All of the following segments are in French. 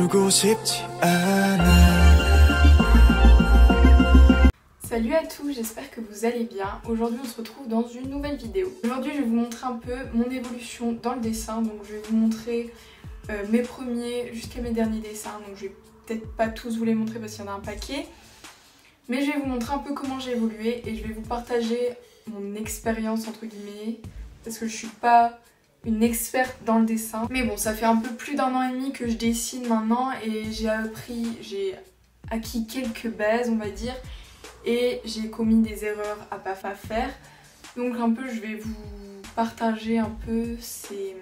보고 싶지 않아. Salut à tous, j'espère que vous allez bien. Aujourd'hui on se retrouve dans une nouvelle vidéo. Aujourd'hui je vais vous montrer un peu mon évolution dans le dessin. Donc je vais vous montrer mes premiers jusqu'à mes derniers dessins. Donc je vais peut-être pas tous vous les montrer parce qu'il y en a un paquet. Mais je vais vous montrer un peu comment j'ai évolué et je vais vous partager mon expérience entre guillemets. Parce que je suis pas une experte dans le dessin. Mais bon, ça fait un peu plus d'1 an et demi que je dessine maintenant et j'ai acquis quelques bases on va dire. Et j'ai commis des erreurs à pas faire. Donc un peu je vais vous partager un peu ces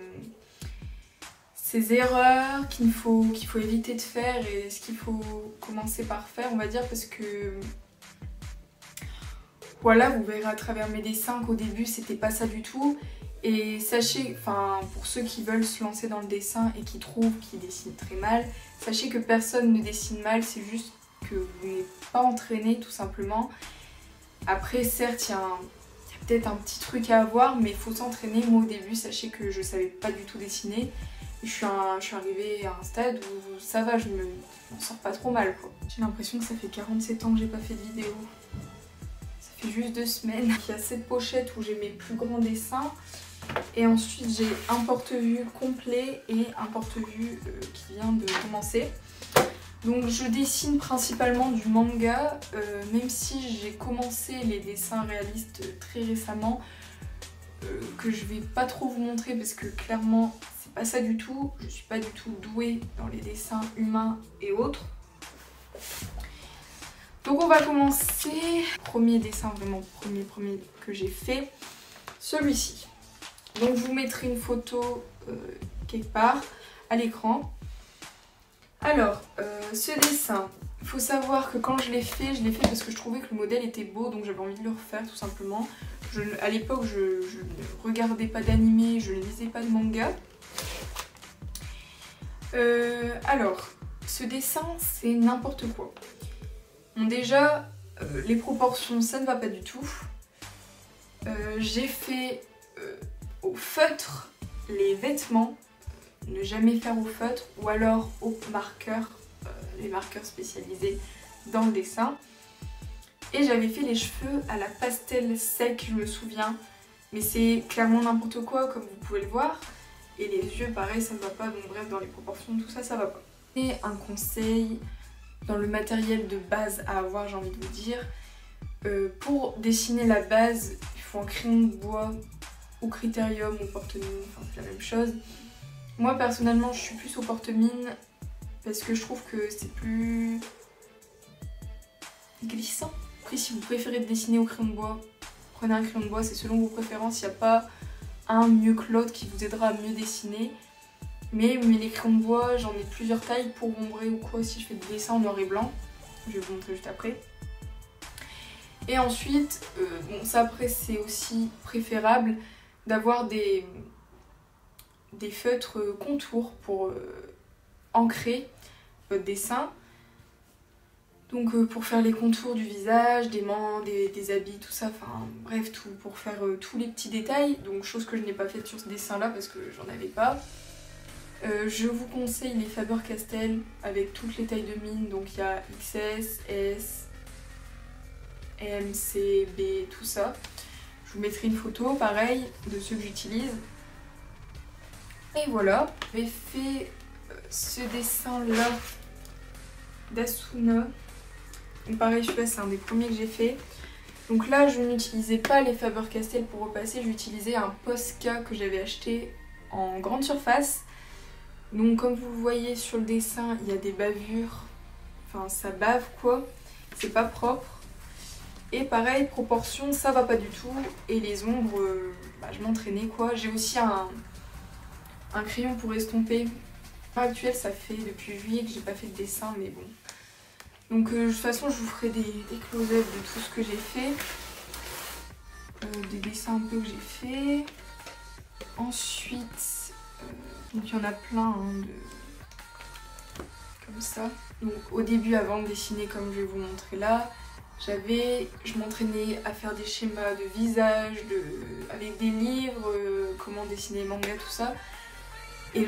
erreurs qu'il faut éviter de faire et ce qu'il faut commencer par faire on va dire, parce que voilà, vous verrez à travers mes dessins qu'au début c'était pas ça du tout. Et sachez, enfin pour ceux qui veulent se lancer dans le dessin et qui trouvent qu'ils dessinent très mal, sachez que personne ne dessine mal, c'est juste que vous n'êtes pas entraîné tout simplement. Après certes il y a peut-être un petit truc à avoir, mais il faut s'entraîner. Moi au début sachez que je savais pas du tout dessiner. Je suis arrivée à un stade où ça va, je m'en sors pas trop mal quoi. J'ai l'impression que ça fait 47 ans que j'ai pas fait de vidéo. Ça fait juste 2 semaines. Il y a cette pochette où j'ai mes plus grands dessins. Et ensuite j'ai un porte-vue complet et un porte-vue qui vient de commencer. Donc je dessine principalement du manga, même si j'ai commencé les dessins réalistes très récemment, que je vais pas trop vous montrer parce que clairement c'est pas ça du tout. Je suis pas du tout douée dans les dessins humains et autres. Donc on va commencer. Premier dessin, vraiment premier que j'ai fait, celui-ci. Donc je vous mettrai une photo quelque part à l'écran. Alors, ce dessin, il faut savoir que quand je l'ai fait parce que je trouvais que le modèle était beau, donc j'avais envie de le refaire tout simplement. À l'époque, je ne regardais pas d'anime, je ne lisais pas de manga. Alors, ce dessin, c'est n'importe quoi. Bon, déjà, les proportions, ça ne va pas du tout. J'ai fait au feutre les vêtements. Ne jamais faire au feutre ou alors au marqueur, les marqueurs spécialisés dans le dessin. Et j'avais fait les cheveux à la pastel sec, je me souviens. Mais c'est clairement n'importe quoi comme vous pouvez le voir. Et les yeux pareil ça ne va pas, donc bref dans les proportions tout ça ça va pas. Et un conseil dans le matériel de base à avoir, j'ai envie de vous dire. Pour dessiner la base, il faut un crayon de bois ou critérium ou porte-mine, enfin c'est la même chose. Moi personnellement je suis plus au porte-mine parce que je trouve que c'est plus glissant. Après si vous préférez dessiner au crayon de bois, prenez un crayon de bois, c'est selon vos préférences, il n'y a pas un mieux que l'autre qui vous aidera à mieux dessiner. Mais les crayons de bois, j'en ai plusieurs tailles pour ombrer ou quoi si je fais des dessins en noir et blanc. Je vais vous montrer juste après. Et ensuite, bon ça après c'est aussi préférable d'avoir des feutres contours pour ancrer votre dessin. Donc pour faire les contours du visage, des mains, des habits, tout ça, enfin bref tout, pour faire tous les petits détails. Donc chose que je n'ai pas faite sur ce dessin là parce que j'en avais pas. Je vous conseille les Faber-Castell avec toutes les tailles de mine. Donc il y a XS, S, M, C, B, tout ça. Je vous mettrai une photo pareil de ceux que j'utilise. Et voilà, j'ai fait ce dessin là d'Asuna. Donc pareil, celui-là c'est un des premiers que j'ai fait. Donc là je n'utilisais pas les Faber-Castell pour repasser, j'utilisais un Posca que j'avais acheté en grande surface. Donc comme vous le voyez sur le dessin, il y a des bavures, enfin ça bave quoi, c'est pas propre. Et pareil, proportion, ça va pas du tout. Et les ombres, je m'entraînais quoi. J'ai aussi un crayon pour estomper. À l'heure actuelle, ça fait depuis juillet que j'ai pas fait de dessin, mais bon. Donc de toute façon, je vous ferai des close-up de tout ce que j'ai fait. Des dessins un peu que j'ai fait. Ensuite, donc il y en a plein hein, comme ça. Donc au début, avant de dessiner comme je vais vous montrer là, je m'entraînais à faire des schémas de visage, avec des livres, comment dessiner les mangas, tout ça. Et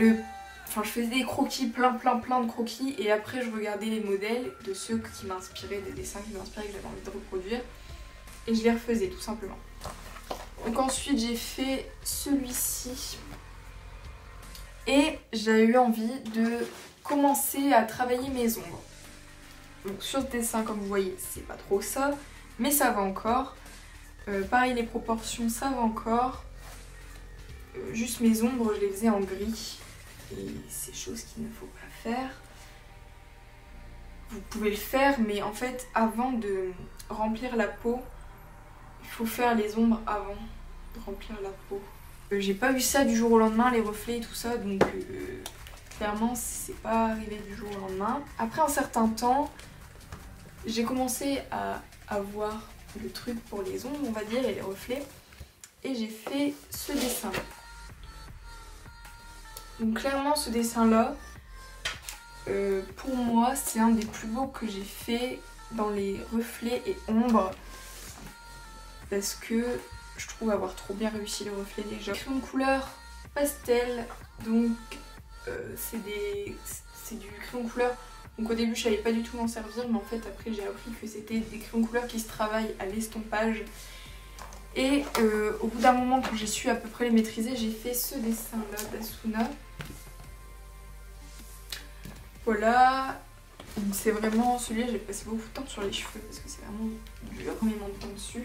Enfin, je faisais des croquis, plein de croquis, et après je regardais les modèles de ceux qui m'inspiraient, des dessins qui m'inspiraient, que j'avais envie de reproduire, et je les refaisais tout simplement. Donc ensuite j'ai fait celui-ci, et j'ai eu envie de commencer à travailler mes ombres. Donc sur ce dessin, comme vous voyez, c'est pas trop ça, mais ça va encore. Pareil, les proportions, ça va encore. Juste mes ombres, je les faisais en gris. Et c'est chose qu'il ne faut pas faire. Vous pouvez le faire, mais en fait, avant de remplir la peau, il faut faire les ombres avant de remplir la peau. J'ai pas eu ça du jour au lendemain, les reflets et tout ça, donc clairement, c'est pas arrivé du jour au lendemain. Après un certain temps, j'ai commencé à avoir le truc pour les ombres, on va dire, et les reflets, et j'ai fait ce dessin. Donc clairement ce dessin là, pour moi c'est un des plus beaux que j'ai fait dans les reflets et ombres, parce que je trouve avoir trop bien réussi les reflets déjà. Crayon de couleur pastel, donc c'est du crayon de couleur. Donc au début je savais pas du tout m'en servir, mais en fait après j'ai appris que c'était des crayons de couleur qui se travaillent à l'estompage. Et au bout d'un moment, quand j'ai su à peu près les maîtriser, j'ai fait ce dessin là d'Asuna. Voilà, donc c'est vraiment celui-là, j'ai passé beaucoup de temps sur les cheveux parce que c'est vraiment dur, énormément de temps dessus.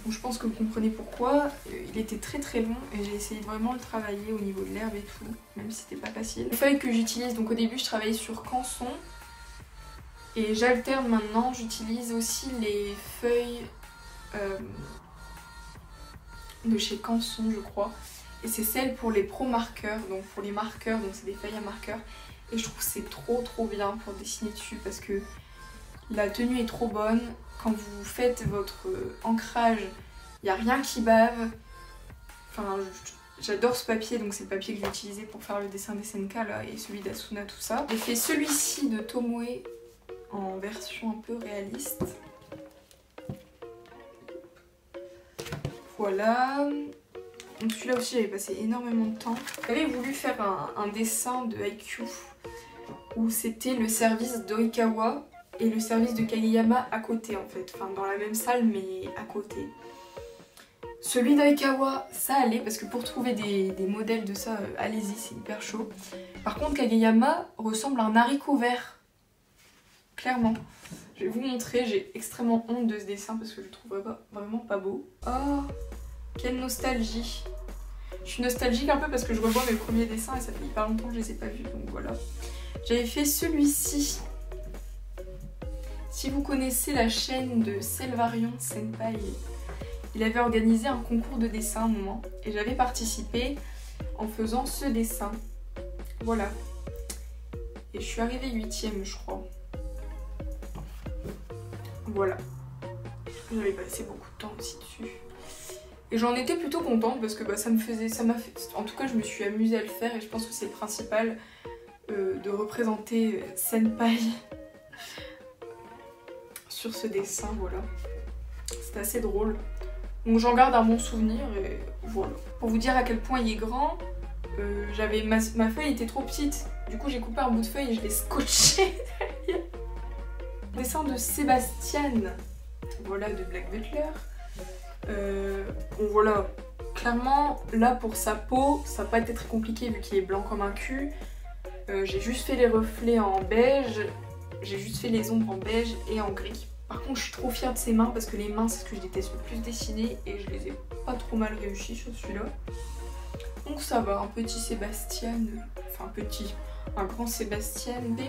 Donc je pense que vous comprenez pourquoi. Il était très long et j'ai essayé de vraiment le travailler au niveau de l'herbe et tout, même si c'était pas facile. Les feuilles que j'utilise, donc au début je travaillais sur Canson et j'alterne maintenant, j'utilise aussi les feuilles de chez Canson je crois. Et c'est celle pour les pro marqueurs, donc pour les marqueurs, donc c'est des feuilles à marqueurs. Et je trouve que c'est trop bien pour dessiner dessus parce que la tenue est trop bonne. Quand vous faites votre ancrage, il n'y a rien qui bave. Enfin, j'adore ce papier, donc c'est le papier que j'ai utilisé pour faire le dessin des SNK là, et celui d'Asuna, tout ça. J'ai fait celui-ci de Tomoe en version un peu réaliste. Voilà. Donc celui-là aussi j'avais passé énormément de temps. J'avais voulu faire un dessin de Haikyuu où c'était le service d'Oikawa et le service de Kageyama à côté en fait. Enfin dans la même salle mais à côté. Celui d'Oikawa ça allait parce que pour trouver des modèles de ça, allez-y, c'est hyper chaud. Par contre Kageyama ressemble à un haricot vert. Clairement. Je vais vous montrer, j'ai extrêmement honte de ce dessin parce que je le trouve vraiment pas beau. Oh, quelle nostalgie. Je suis nostalgique un peu parce que je revois mes premiers dessins et ça fait hyper longtemps que je les ai pas vus, donc voilà. J'avais fait celui-ci. Si vous connaissez la chaîne de Selvarion Senpai, il avait organisé un concours de dessin à un moment et j'avais participé en faisant ce dessin. Voilà. Et je suis arrivée 8ème je crois. Voilà. J'avais passé beaucoup de temps aussi dessus. Et j'en étais plutôt contente parce que bah, ça m'a fait... En tout cas, je me suis amusée à le faire et je pense que c'est le principal de représenter Senpai sur ce dessin, voilà. C'était assez drôle. Donc j'en garde un bon souvenir et voilà. Pour vous dire à quel point il est grand, ma feuille était trop petite. Du coup, j'ai coupé un bout de feuille et je l'ai scotché derrière. Dessin de Sébastien, voilà, de Black Butler. Bon voilà, clairement là pour sa peau ça va pas été très compliqué vu qu'il est blanc comme un cul. J'ai juste fait les reflets en beige, j'ai juste fait les ombres en beige et en gris. Par contre je suis trop fière de ses mains parce que les mains c'est ce que je déteste le plus dessiner et je les ai pas trop mal réussi sur celui-là. Donc ça va, un petit Sébastien, enfin un grand Sébastien B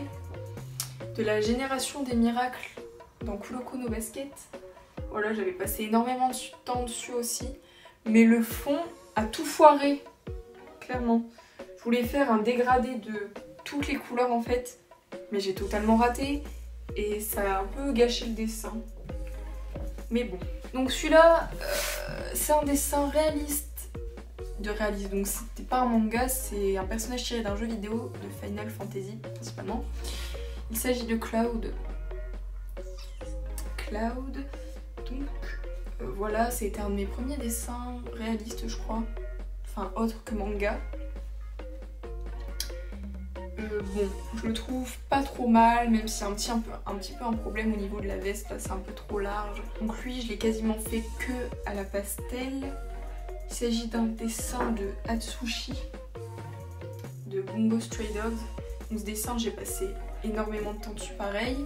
de la génération des miracles dans Kuroko no Basket. Voilà, j'avais passé énormément de temps dessus aussi. Mais le fond a tout foiré, clairement. Je voulais faire un dégradé de toutes les couleurs en fait, mais j'ai totalement raté. Et ça a un peu gâché le dessin. Mais bon. Donc celui-là, c'est un dessin réaliste. Donc c'était pas un manga, c'est un personnage tiré d'un jeu vidéo de Final Fantasy principalement. Il s'agit de Cloud. Donc voilà, c'était un de mes premiers dessins réalistes je crois, enfin autre que manga. Bon, je le trouve pas trop mal, même si un petit peu un problème au niveau de la veste, là c'est un peu trop large. Donc lui, je l'ai quasiment fait que à la pastel. Il s'agit d'un dessin de Atsushi, de Bungo Stray Dogs. Donc ce dessin, j'ai passé énormément de temps dessus pareil.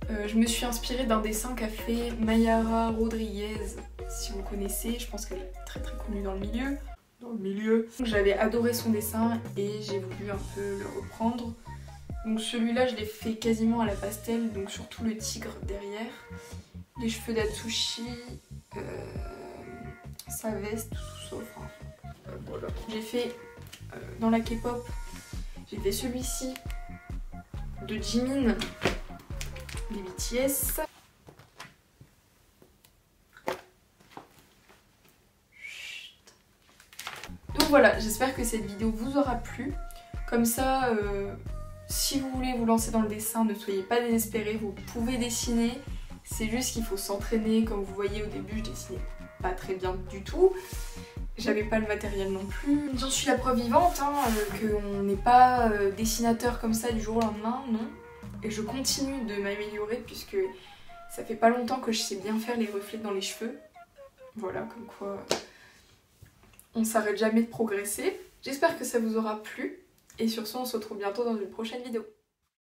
Je me suis inspirée d'un dessin qu'a fait Mayara Rodriguez, si vous connaissez, je pense qu'elle est très connue dans le milieu. J'avais adoré son dessin et j'ai voulu un peu le reprendre. Donc celui-là je l'ai fait quasiment à la pastel, donc surtout le tigre derrière, les cheveux d'Atsushi, sa veste, tout ça, enfin voilà. J'ai fait dans la K-pop, j'ai fait celui-ci de Jimin des BTS. Donc voilà, j'espère que cette vidéo vous aura plu. Comme ça, si vous voulez vous lancer dans le dessin, ne soyez pas désespérés, vous pouvez dessiner. C'est juste qu'il faut s'entraîner. Comme vous voyez au début, je dessinais pas très bien du tout. J'avais pas le matériel non plus. J'en suis la preuve vivante, hein, qu'on n'est pas dessinateur comme ça du jour au lendemain, non. Et je continue de m'améliorer puisque ça fait pas longtemps que je sais bien faire les reflets dans les cheveux. Voilà, comme quoi on s'arrête jamais de progresser. J'espère que ça vous aura plu. Et sur ce, on se retrouve bientôt dans une prochaine vidéo.